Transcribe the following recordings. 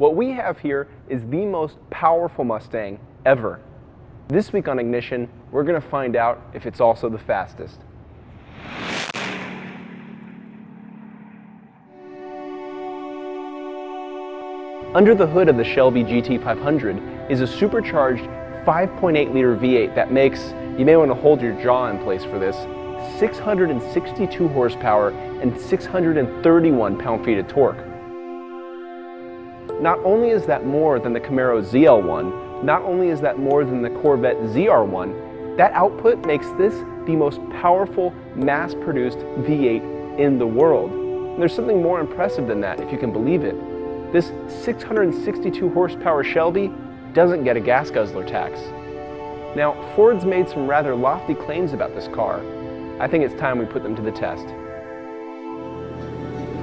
What we have here is the most powerful Mustang ever. This week on Ignition, we're going to find out if it's also the fastest. Under the hood of the Shelby GT500 is a supercharged 5.8-liter V8 that makes, you may want to hold your jaw in place for this, 662 horsepower and 631 pound-feet of torque. Not only is that more than the Camaro ZL1, not only is that more than the Corvette ZR1, that output makes this the most powerful mass-produced V8 in the world. And there's something more impressive than that, if you can believe it. This 662 horsepower Shelby doesn't get a gas guzzler tax. Now, Ford's made some rather lofty claims about this car. I think it's time we put them to the test.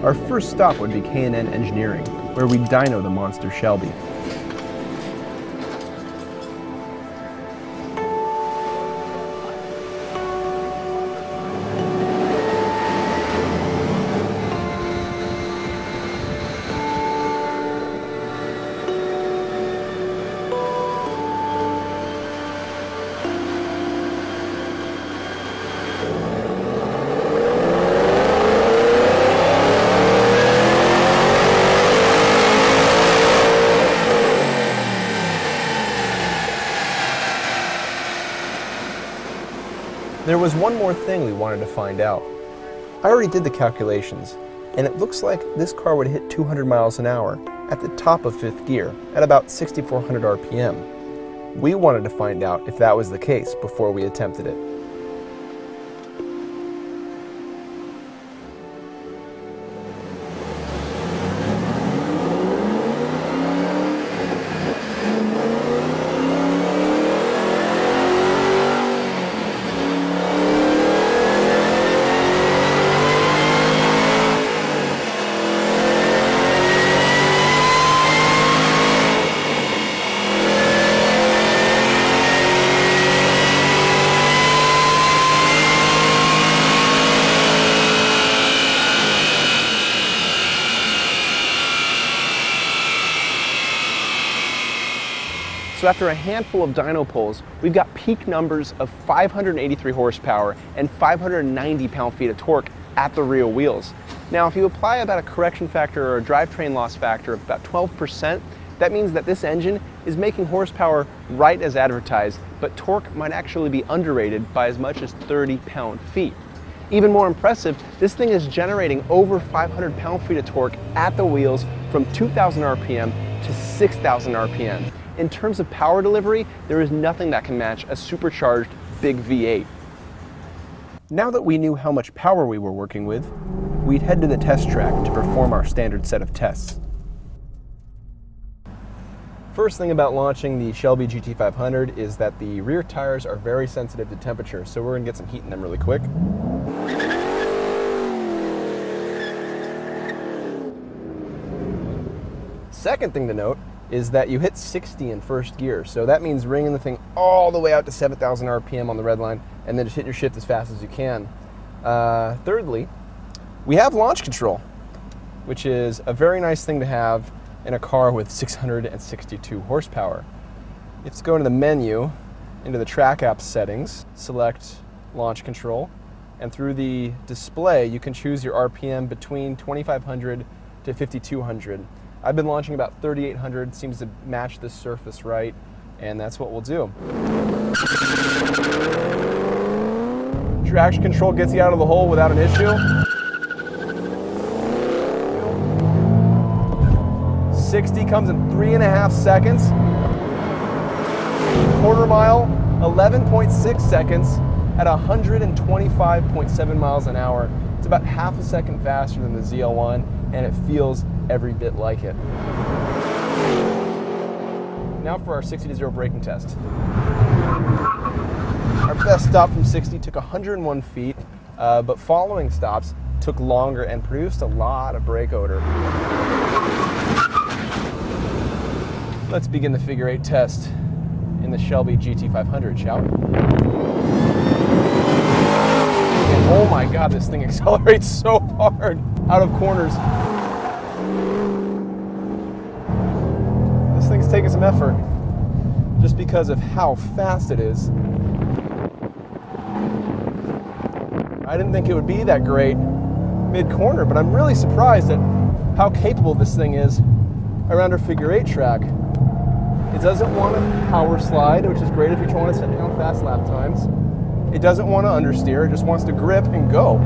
Our first stop would be K&N Engineering, where we dyno the monster Shelby. There was one more thing we wanted to find out. I already did the calculations, and it looks like this car would hit 200 miles an hour at the top of fifth gear at about 6,400 RPM. We wanted to find out if that was the case before we attempted it. So after a handful of dyno pulls, we've got peak numbers of 583 horsepower and 590 pound-feet of torque at the rear wheels. Now, if you apply about a correction factor or a drivetrain loss factor of about 12%, that means that this engine is making horsepower right as advertised, but torque might actually be underrated by as much as 30 pound-feet. Even more impressive, this thing is generating over 500 pound-feet of torque at the wheels from 2,000 RPM to 6,000 RPM. In terms of power delivery, there is nothing that can match a supercharged big V8. Now that we knew how much power we were working with, we'd head to the test track to perform our standard set of tests. First thing about launching the Shelby GT500 is that the rear tires are very sensitive to temperature, so we're going to get some heat in them really quick. Second thing to note is that you hit 60 in first gear, so that means ringing the thing all the way out to 7,000 RPM on the red line and then just hit your shift as fast as you can. Thirdly, we have launch control, which is a very nice thing to have in a car with 662 horsepower. You have to go into the menu, into the track app settings, select launch control, and through the display you can choose your RPM between 2,500 to 5,200. I've been launching about 3,800, seems to match this surface right, and that's what we'll do. Traction control gets you out of the hole without an issue. 60 comes in 3.5 seconds. Quarter mile, 11.6 seconds at 125.7 miles an hour. It's about half a second faster than the ZL1, and it feels every bit like it. Now for our 60 to 0 braking test. Our best stop from 60 took 101 feet, but following stops took longer and produced a lot of brake odor. Let's begin the figure 8 test in the Shelby GT500, shall we? And oh my God, this thing accelerates so hard out of corners. is taking some effort just because of how fast it is. I didn't think it would be that great mid-corner, but I'm really surprised at how capable this thing is around our figure 8 track. It doesn't want to power slide, which is great if you want to set down fast lap times. It doesn't want to understeer, it just wants to grip and go.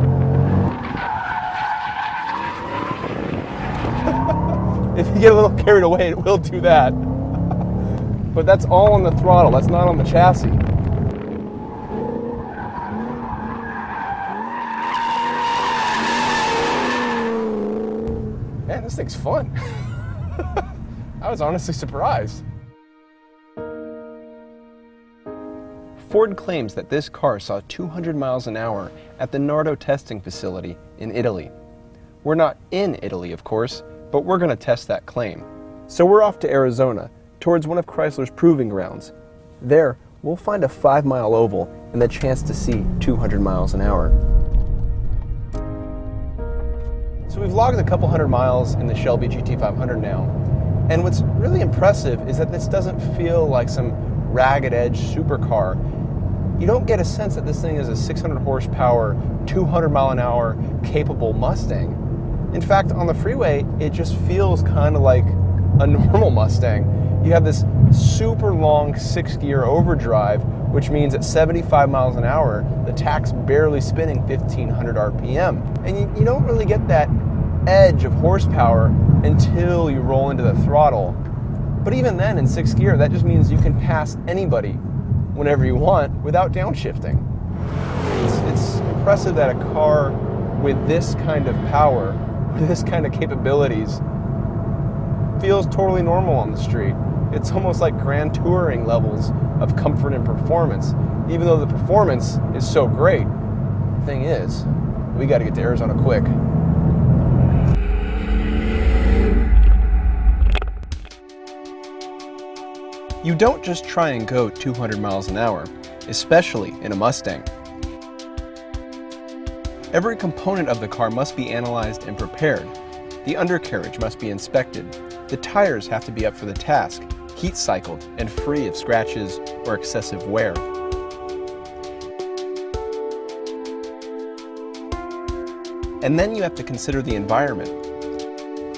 If you get a little carried away, it will do that. But that's all on the throttle, that's not on the chassis. Man, this thing's fun. I was honestly surprised. Ford claims that this car saw 200 miles an hour at the Nardo testing facility in Italy. We're not in Italy, of course, but we're going to test that claim. So we're off to Arizona, towards one of Chrysler's proving grounds. There, we'll find a 5-mile oval and the chance to see 200 miles an hour. So we've logged a couple hundred miles in the Shelby GT500 now, and what's really impressive is that this doesn't feel like some ragged edge supercar. You don't get a sense that this thing is a 600 horsepower, 200 mile an hour capable Mustang. In fact, on the freeway, it just feels kind of like a normal Mustang. You have this super long 6-gear overdrive, which means at 75 miles an hour, the tack's barely spinning 1500 RPM. And you don't really get that edge of horsepower until you roll into the throttle. But even then, in 6th gear, that just means you can pass anybody whenever you want without downshifting. It's impressive that a car with this kind of power, with this kind of capabilities, feels totally normal on the street. It's almost like Grand Touring levels of comfort and performance, even though the performance is so great. The thing is, we got to get to Arizona quick. You don't just try and go 200 miles an hour, especially in a Mustang. Every component of the car must be analyzed and prepared. The undercarriage must be inspected. The tires have to be up for the task, heat cycled and free of scratches or excessive wear. And then you have to consider the environment.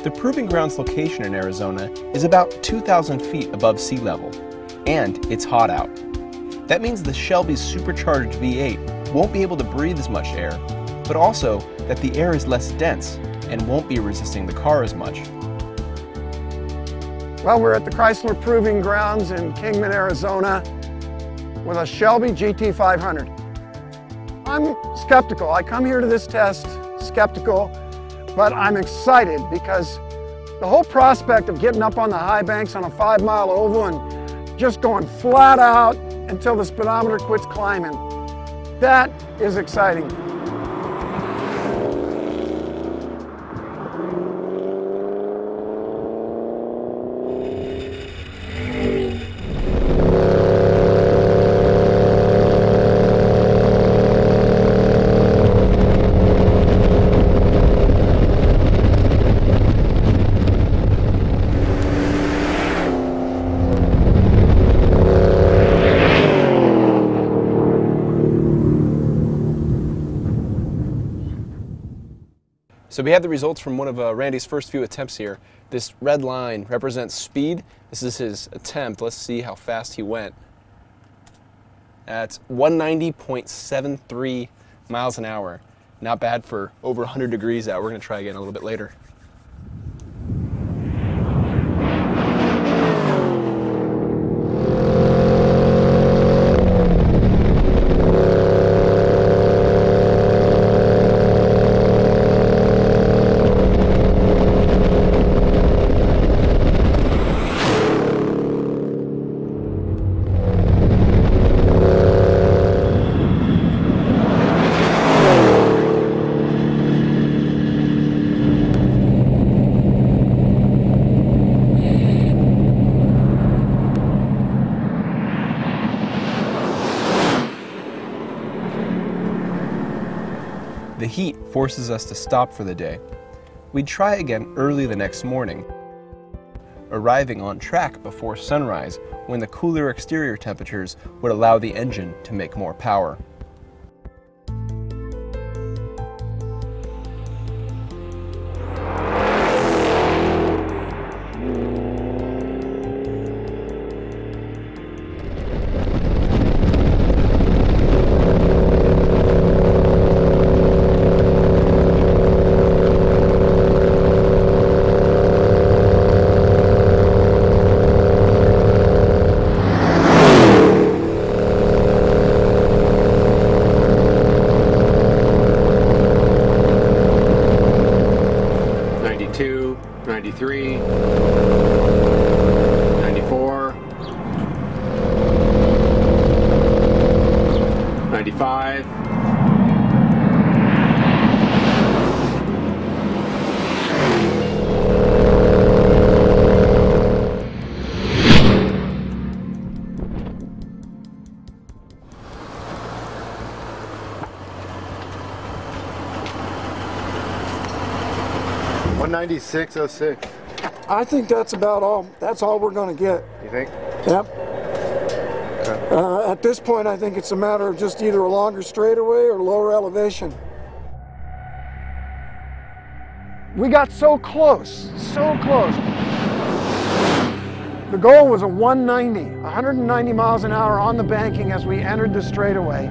The Proving Grounds location in Arizona is about 2,000 feet above sea level, and it's hot out. That means the Shelby's supercharged V8 won't be able to breathe as much air, but also that the air is less dense and won't be resisting the car as much. Well, we're at the Chrysler Proving Grounds in Kingman, Arizona with a Shelby GT500. I'm skeptical. I come here to this test skeptical, but I'm excited because the whole prospect of getting up on the high banks on a 5-mile oval and just going flat out until the speedometer quits climbing, that is exciting. So we have the results from one of Randy's first few attempts here. This red line represents speed. This is his attempt. Let's see how fast he went. That's 190.73 miles an hour. Not bad for over 100 degrees out. We're going to try again a little bit later. The heat forces us to stop for the day. We'd try again early the next morning. arriving on track before sunrise when the cooler exterior temperatures would allow the engine to make more power. '92, '93, '94, '95. '96.06. I think that's about all. That's all we're going to get. You think? Yep. Okay. At this point, I think it's a matter of just either a longer straightaway or lower elevation. We got so close, so close. The goal was a 190 miles an hour on the banking as we entered the straightaway.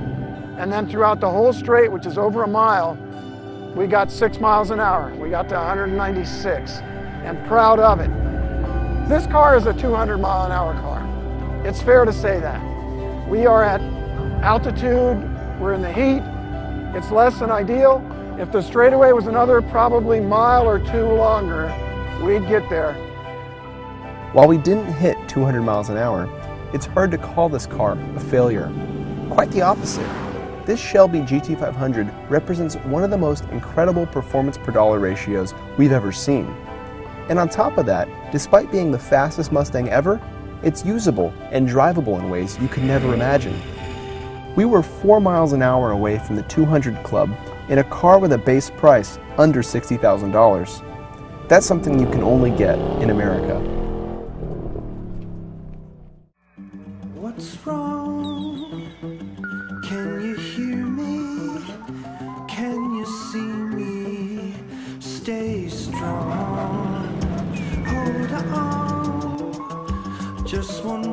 And then throughout the whole straight, which is over a mile, we got 6 miles an hour. We got to 196, and proud of it. This car is a 200 mile an hour car. It's fair to say that. We are at altitude, we're in the heat, it's less than ideal. If the straightaway was another probably mile or two longer, we'd get there. While we didn't hit 200 miles an hour, it's hard to call this car a failure. Quite the opposite. This Shelby GT500 represents one of the most incredible performance per dollar ratios we've ever seen. And on top of that, despite being the fastest Mustang ever, it's usable and drivable in ways you could never imagine. We were 4 miles an hour away from the 200 club in a car with a base price under $60,000. That's something you can only get in America. What's wrong? Can you hear me? Can you see me? Stay strong. Hold on. Just one